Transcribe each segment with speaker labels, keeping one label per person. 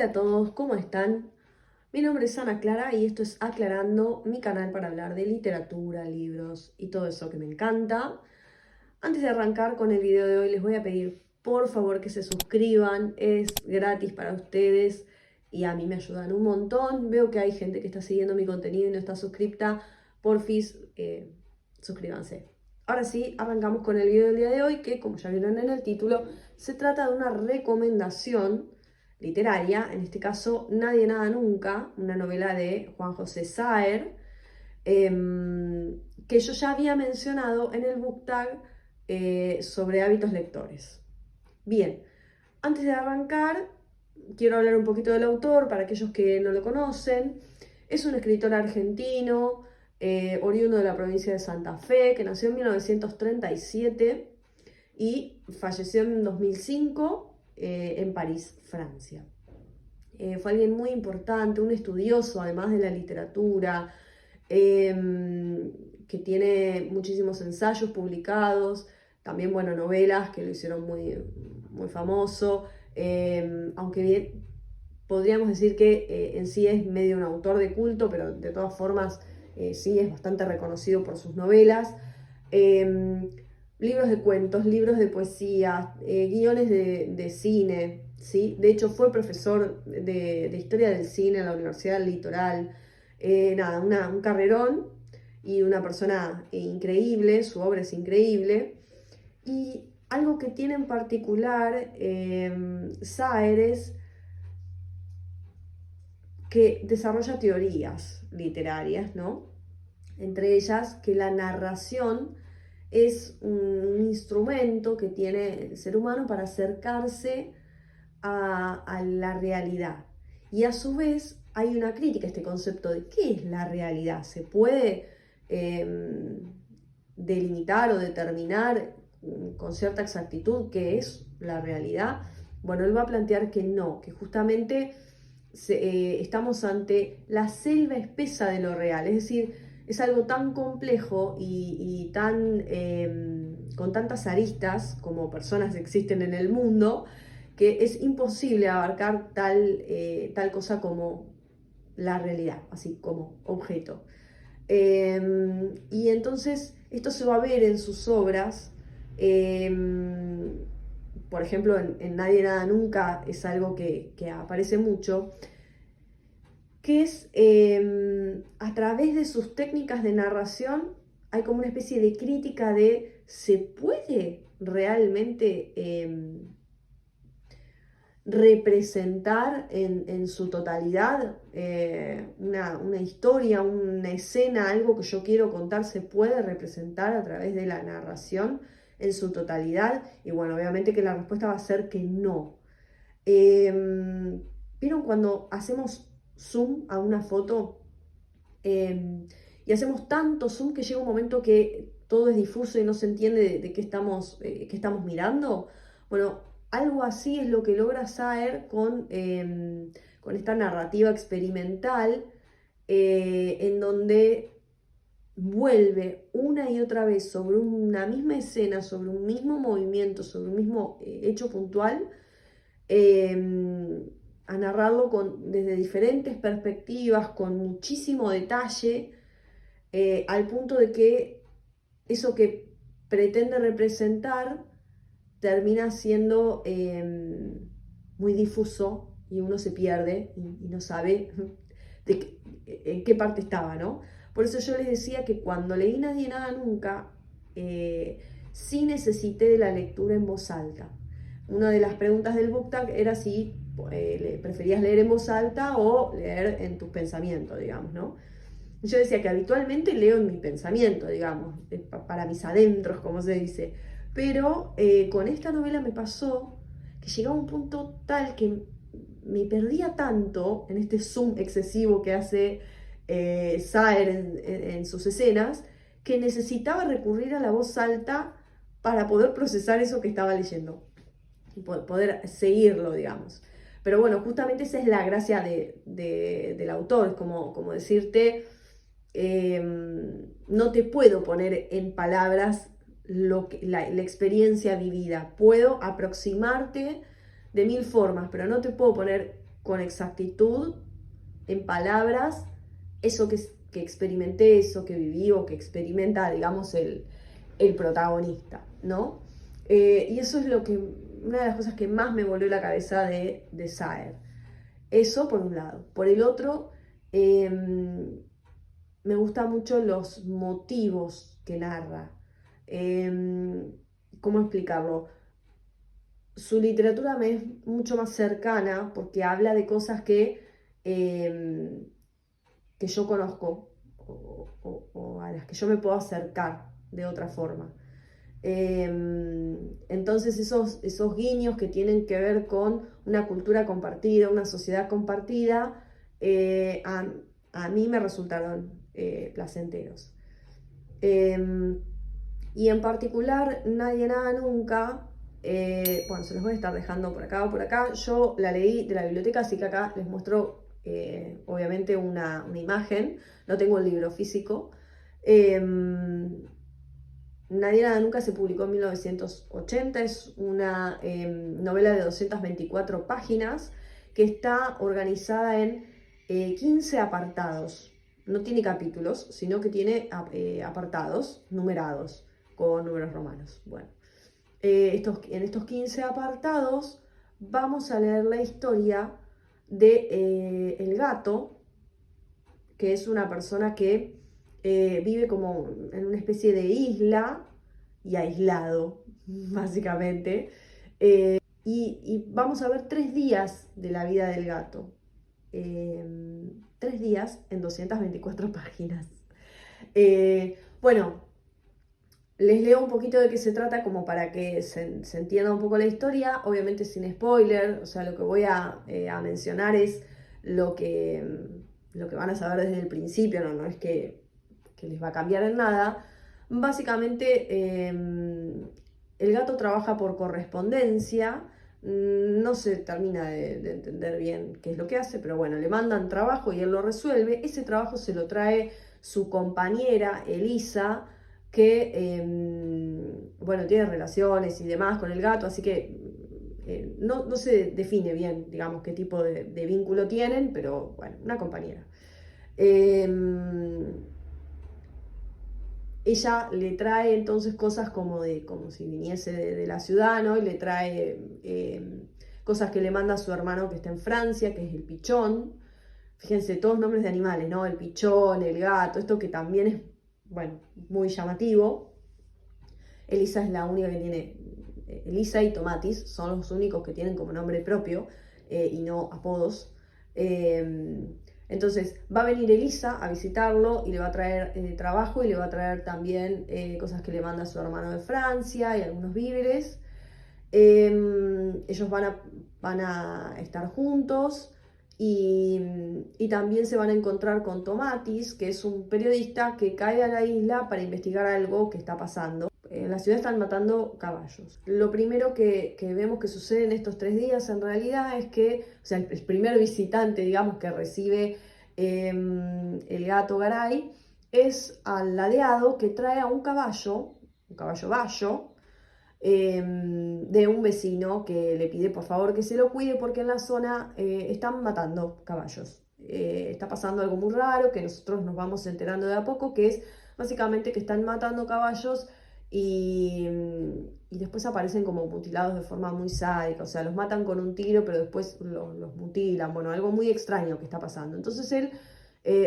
Speaker 1: Hola a todos, ¿cómo están? Mi nombre es Ana Clara y esto es Aclarando, mi canal para hablar de literatura, libros y todo eso que me encanta. Antes de arrancar con el video de hoy, les voy a pedir por favor que se suscriban, es gratis para ustedes y a mí me ayudan un montón. Veo que hay gente que está siguiendo mi contenido y no está suscripta, porfis, suscríbanse. Ahora sí, arrancamos con el video del día de hoy, que como ya vieron en el título, se trata de una recomendación literaria, en este caso Nadie Nada Nunca, una novela de Juan José Saer, que yo ya había mencionado en el book tag sobre hábitos lectores. Bien, antes de arrancar, quiero hablar un poquito del autor para aquellos que no lo conocen. Es un escritor argentino, oriundo de la provincia de Santa Fe, que nació en 1937 y falleció en 2005 en París, Francia. Fue alguien muy importante, un estudioso además de la literatura, que tiene muchísimos ensayos publicados, también, bueno, novelas que lo hicieron muy, muy famoso, aunque bien podríamos decir que en sí es medio un autor de culto, pero de todas formas sí es bastante reconocido por sus novelas. Libros de cuentos, libros de poesía, guiones de cine, ¿sí? De hecho fue profesor de Historia del Cine en la Universidad del Litoral. Nada, un carrerón y una persona increíble, su obra es increíble. Y algo que tiene en particular Saer es que desarrolla teorías literarias, ¿no? Entre ellas que la narración es un instrumento que tiene el ser humano para acercarse a la realidad. Y a su vez hay una crítica a este concepto de qué es la realidad. ¿Se puede delimitar o determinar con cierta exactitud qué es la realidad? Bueno, él va a plantear que no, que justamente estamos ante la selva espesa de lo real, es decir, es algo tan complejo y tan, con tantas aristas como personas existen en el mundo, que es imposible abarcar tal cosa como la realidad, así como objeto. Y entonces esto se va a ver en sus obras. Por ejemplo, en Nadie Nada Nunca es algo que aparece mucho, que es a través de sus técnicas de narración hay como una especie de crítica de ¿se puede realmente representar en su totalidad una historia, una escena, algo que yo quiero contar, se puede representar a través de la narración en su totalidad? Y bueno, obviamente que la respuesta va a ser que no. ¿Vieron cuando hacemos zoom a una foto y hacemos tanto zoom que llega un momento que todo es difuso y no se entiende de qué estamos mirando? Bueno, algo así es lo que logra Saer con esta narrativa experimental, en donde vuelve una y otra vez sobre una misma escena, sobre un mismo movimiento, sobre un mismo hecho puntual, a narrarlo desde diferentes perspectivas, con muchísimo detalle, al punto de que eso que pretende representar termina siendo muy difuso y uno se pierde y no sabe en qué parte estaba, ¿no? Por eso yo les decía que cuando leí Nadie Nada Nunca, sí necesité de la lectura en voz alta. Una de las preguntas del book tag era si preferías leer en voz alta o leer en tus pensamientos, digamos, ¿no? Yo decía que habitualmente leo en mi pensamiento, digamos, para mis adentros, como se dice. Pero con esta novela me pasó que llegaba a un punto tal que me perdía tanto en este zoom excesivo que hace Saer en sus escenas, que necesitaba recurrir a la voz alta para poder procesar eso que estaba leyendo y poder seguirlo, digamos. Pero bueno, justamente esa es la gracia del autor, es como decirte, no te puedo poner en palabras la experiencia vivida, puedo aproximarte de mil formas, pero no te puedo poner con exactitud, en palabras, eso que experimenté, eso que viví o que experimenta, digamos, el protagonista, ¿no? Y eso es una de las cosas que más me volvió la cabeza de Saer. Eso por un lado. Por el otro, me gustan mucho los motivos que narra. ¿Cómo explicarlo? Su literatura me es mucho más cercana porque habla de cosas que yo conozco o a las que yo me puedo acercar de otra forma. Entonces esos guiños que tienen que ver con una cultura compartida, una sociedad compartida, a mí me resultaron placenteros. Y en particular, Nadie Nada Nunca, bueno, se los voy a estar dejando por acá o por acá. Yo la leí de la biblioteca, así que acá les muestro obviamente una imagen. No tengo el libro físico. Nadie Nada Nunca se publicó en 1980, es una novela de 224 páginas que está organizada en 15 apartados. No tiene capítulos, sino que tiene apartados numerados con números romanos. Bueno, en estos 15 apartados vamos a leer la historia de el gato, que es una persona que vive como en una especie de isla y aislado, básicamente. Y vamos a ver 3 días de la vida del gato. 3 días en 224 páginas. Bueno, les leo un poquito de qué se trata como para que se entienda un poco la historia, obviamente sin spoiler, o sea, lo que voy a mencionar es lo que, lo que van a saber desde el principio, no es que les va a cambiar en nada. Básicamente, el gato trabaja por correspondencia, no se termina de entender bien qué es lo que hace, pero bueno, le mandan trabajo y él lo resuelve. Ese trabajo se lo trae su compañera, Elisa, que, bueno, tiene relaciones y demás con el gato, así que no se define bien, digamos, qué tipo de vínculo tienen, pero bueno, una compañera. Ella le trae entonces cosas como si viniese de la ciudad, ¿no? Y le trae cosas que le manda a su hermano que está en Francia, que es el pichón. Fíjense, todos nombres de animales, ¿no? El pichón, el gato, esto que también es, bueno, muy llamativo. Elisa es la única que tiene, Elisa y Tomatis son los únicos que tienen como nombre propio y no apodos. Entonces va a venir Elisa a visitarlo y le va a traer trabajo y le va a traer también cosas que le manda a su hermano de Francia y algunos víveres. Ellos van a estar juntos y también se van a encontrar con Tomatis, que es un periodista que cae a la isla para investigar algo que está pasando. En la ciudad están matando caballos. Lo primero que vemos que sucede en estos 3 días en realidad es que, o sea, el primer visitante, digamos, que recibe el gato Garay es al ladeado que trae a un caballo bayo, de un vecino que le pide por favor que se lo cuide porque en la zona están matando caballos. Está pasando algo muy raro que nosotros nos vamos enterando de a poco, que es básicamente que están matando caballos y después aparecen como mutilados de forma muy sádica, o sea, los matan con un tiro, pero después los mutilan, bueno, algo muy extraño que está pasando. Entonces él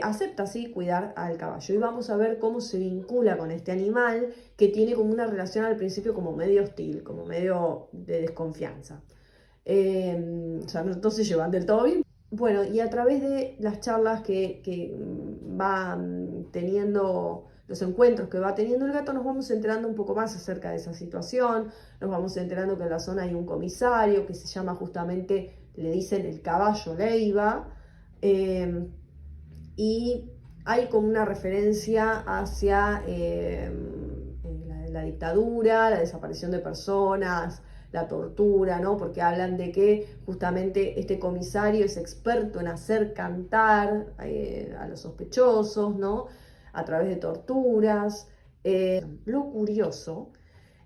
Speaker 1: acepta, sí, cuidar al caballo. Y vamos a ver cómo se vincula con este animal que tiene como una relación al principio como medio hostil, como medio de desconfianza. O sea, no se llevan del todo bien. Bueno, y a través de las charlas que va teniendo, los encuentros que va teniendo el gato, nos vamos enterando un poco más acerca de esa situación, nos vamos enterando que en la zona hay un comisario que se llama justamente, le dicen el caballo Leiva, y hay como una referencia hacia la dictadura, la desaparición de personas, la tortura, ¿no? Porque hablan de que justamente este comisario es experto en hacer cantar a los sospechosos, ¿no? A través de torturas. Lo curioso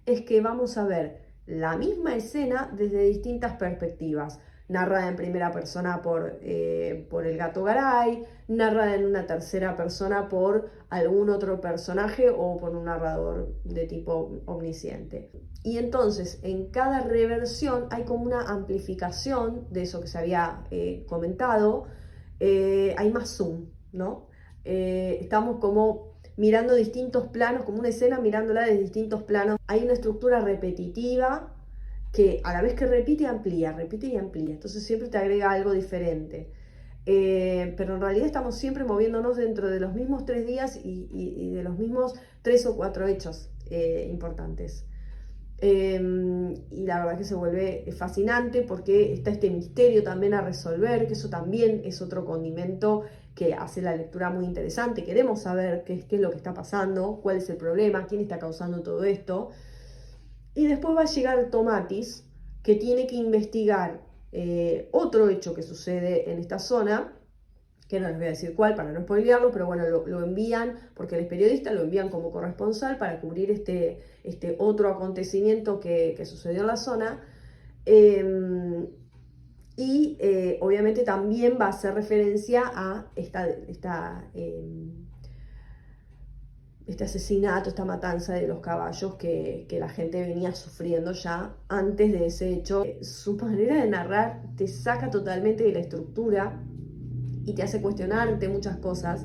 Speaker 1: es que vamos a ver la misma escena desde distintas perspectivas. narrada en primera persona por el Gato Garay, narrada en una tercera persona por algún otro personaje o por un narrador de tipo omnisciente. Y entonces en cada reversión hay como una amplificación de eso que se había comentado, hay más zoom, ¿no? Estamos como mirando distintos planos, como una escena mirándola de distintos planos. Hay una estructura repetitiva que a la vez que repite y amplía, entonces siempre te agrega algo diferente. Pero en realidad estamos siempre moviéndonos dentro de los mismos 3 días y de los mismos 3 o 4 hechos importantes. Y la verdad que se vuelve fascinante porque está este misterio también a resolver, que eso también es otro condimento que hace la lectura muy interesante. Queremos saber qué es lo que está pasando, cuál es el problema, quién está causando todo esto. Y después va a llegar Tomatis, que tiene que investigar otro hecho que sucede en esta zona, que no les voy a decir cuál para no spoilearlo, pero bueno, lo envían, porque él es periodista, lo envían como corresponsal para cubrir este otro acontecimiento que sucedió en la zona. Obviamente también va a hacer referencia a este asesinato, esta matanza de los caballos que la gente venía sufriendo ya antes de ese hecho. Su manera de narrar te saca totalmente de la estructura y te hace cuestionarte muchas cosas,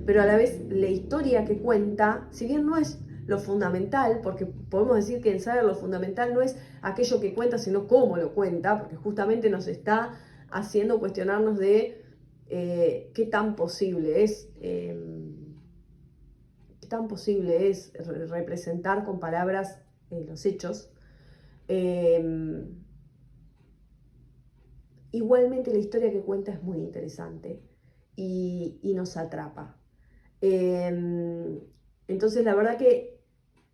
Speaker 1: pero a la vez la historia que cuenta, si bien no es lo fundamental, porque podemos decir que en Sager lo fundamental no es aquello que cuenta, sino cómo lo cuenta, porque justamente nos está haciendo cuestionarnos de qué tan posible es representar con palabras los hechos. Igualmente la historia que cuenta es muy interesante y nos atrapa. Entonces la verdad que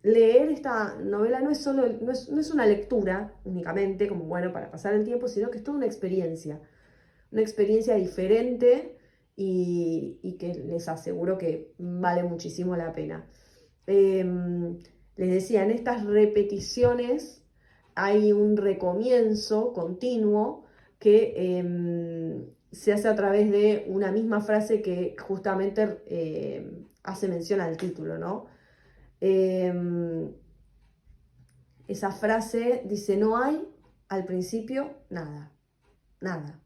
Speaker 1: leer esta novela no es una lectura únicamente, como bueno, para pasar el tiempo, sino que es toda una experiencia diferente y que les aseguro que vale muchísimo la pena. Les decía, en estas repeticiones hay un recomienzo continuo que se hace a través de una misma frase que justamente hace mención al título, ¿no? Esa frase dice: no hay al principio nada, nada.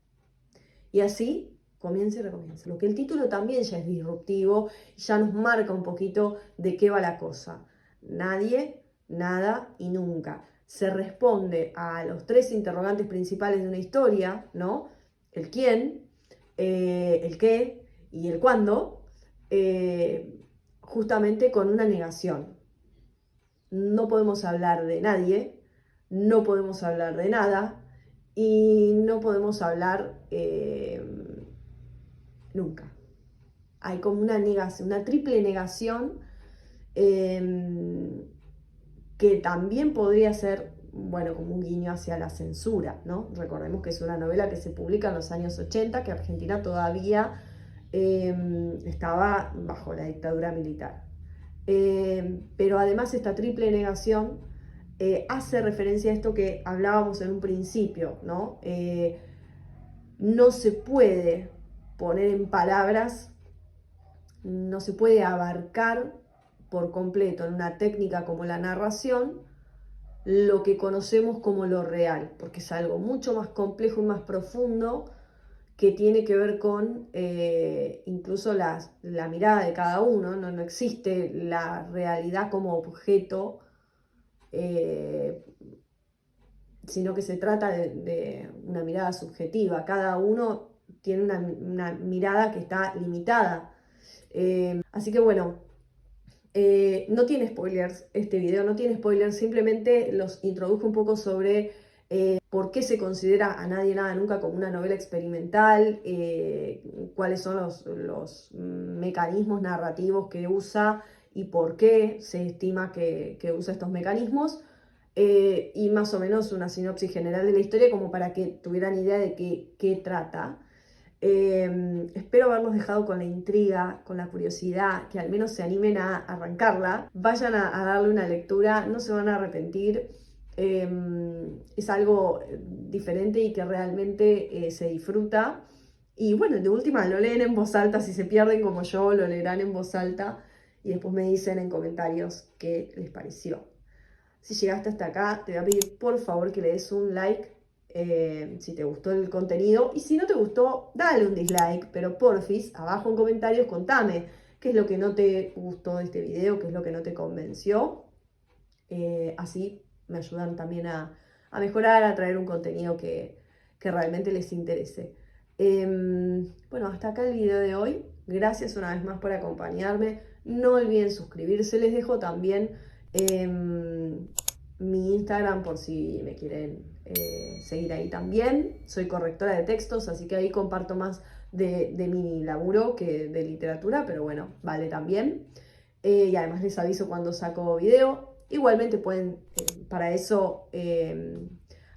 Speaker 1: Y así comienza y recomienza. Lo que el título también ya es disruptivo, ya nos marca un poquito de qué va la cosa. Nadie, nada y nunca. Se responde a los 3 interrogantes principales de una historia, ¿no? El quién, el qué y el cuándo, justamente con una negación. No podemos hablar de nadie, no podemos hablar de nada y no podemos hablar nunca. Hay como una negación, una triple negación que también podría ser, bueno, como un guiño hacia la censura, ¿no? Recordemos que es una novela que se publica en los años 80, que Argentina todavía estaba bajo la dictadura militar. Pero además esta triple negación hace referencia a esto que hablábamos en un principio, ¿no? No se puede poner en palabras, no se puede abarcar por completo en una técnica como la narración lo que conocemos como lo real, porque es algo mucho más complejo y más profundo que tiene que ver con incluso la mirada de cada uno, no existe la realidad como objeto, sino que se trata de una mirada subjetiva. Cada uno tiene una mirada que está limitada. Así que bueno, no tiene spoilers este video, no tiene spoilers, simplemente los introdujo un poco sobre por qué se considera A Nadie Nada Nunca como una novela experimental, cuáles son los mecanismos narrativos que usa y por qué se estima que usa estos mecanismos, y más o menos una sinopsis general de la historia como para que tuvieran idea de qué trata. Espero haberlos dejado con la intriga, con la curiosidad, que al menos se animen a arrancarla, vayan a darle una lectura, no se van a arrepentir. es algo diferente y que realmente se disfruta. Y bueno, de última lo leen en voz alta, si se pierden como yo, lo leerán en voz alta y después me dicen en comentarios qué les pareció. Si llegaste hasta acá, te voy a pedir por favor que le des un like si te gustó el contenido. Y si no te gustó, dale un dislike, pero porfis, abajo en comentarios contame qué es lo que no te gustó de este video, qué es lo que no te convenció. Así me ayudan también a mejorar, a traer un contenido que realmente les interese. Bueno, hasta acá el video de hoy. Gracias una vez más por acompañarme. No olviden suscribirse. Les dejo también mi Instagram por si me quieren seguir ahí también. Soy correctora de textos, así que ahí comparto más de mi laburo que de literatura, pero bueno, vale también. Y además les aviso cuando saco video. Igualmente pueden para eso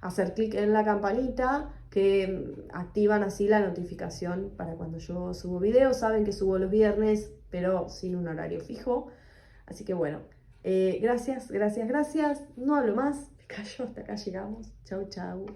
Speaker 1: hacer clic en la campanita que activan así la notificación para cuando yo subo video. Saben que subo los viernes, pero sin un horario fijo. Así que bueno, gracias, gracias, gracias. No hablo más. Me callo, hasta acá llegamos. Chau, chau.